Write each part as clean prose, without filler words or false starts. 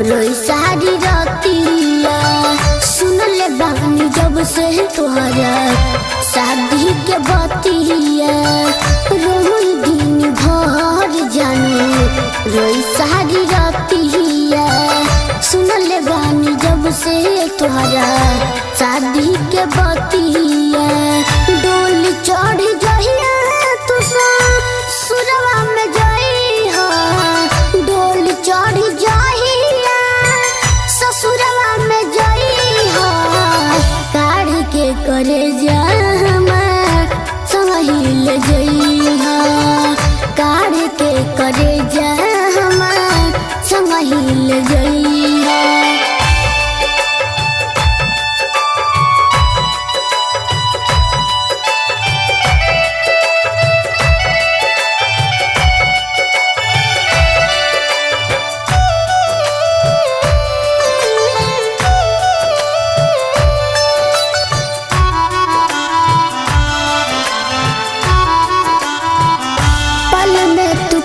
रोई सारी रतिया। सुन ले बानी जब से तोहरा शादी के बतिया। रोई दिन भर जानू रोई सारी रतिया। सुन ले बानी जब से तोहरा शादी के बतिया। डोली चढ़ जहिया तू सुरवा में जई हो। डोली चढ़ जहिया ससुरवा में जई हो। काढ़ के करे जा संगिल जई हो। काढ़ के करे जा संगिल जई हो।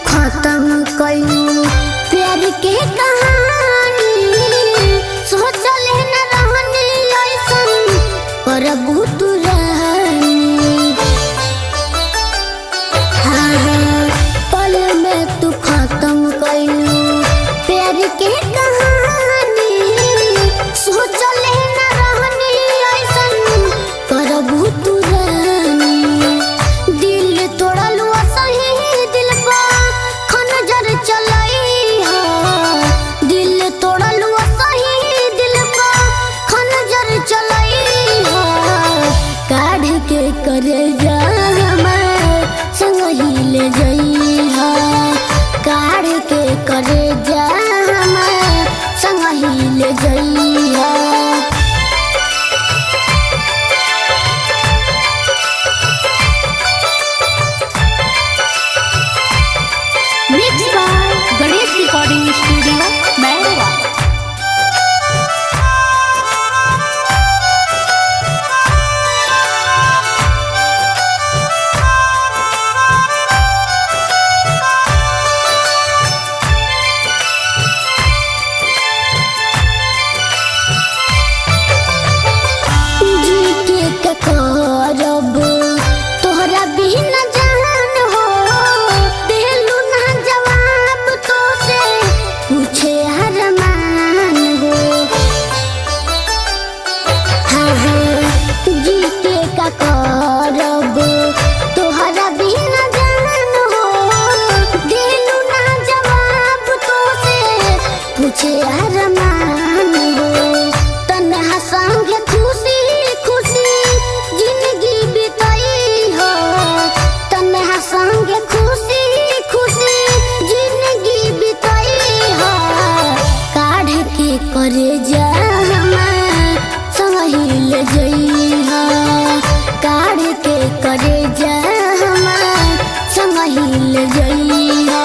खत्म कयू प्यार के कहानी। सोचल न रहनी ऐसन करबू तू रहनी। हाँ पल में तू खत्म कयू प्यार के कहानी। सोचल न रहनी ऐसन करबू तू रहनी। दिल तोड़ल सही चलाई हो। दिल तोड़ल सही दिल का खंजर चलाई हो। काढ़ के करे जा संगिल जई हो। काढ़ के करे जा संगिल जई हो। Ganesh recording studio Mairwa. जी के करब तोहरा बिना जान हो। देलू ना जवाब तो से पूछे अरमान हो। हाँ हाँ जी के करब तोहरा बिना जान हो। देलू ना जवाब तो से पूछे अरमान हो। तन्हा संग खुशी खुशी जिंदगी बिताई हो। तन्हा संग खुशी खुशी जिंदगी बिताई हो। काढ़ के करे जा संगिल जई हो। काढ़ के करे जा संगिल जई हो।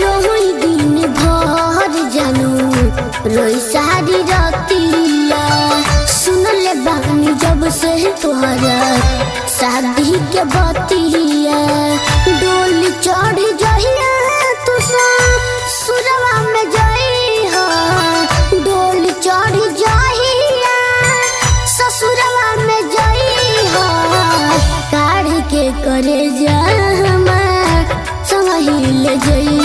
रोई दिन भर जानू रोई सारी रतिया। सुन ले बानी जब से तोहरा शादी के बतिया। डोली चढ़ जहिया तू सुरवा में जई हो। डोली चढ़ जहिया ससुरवा में जई हो। काढ़ के करे जा संगिल जई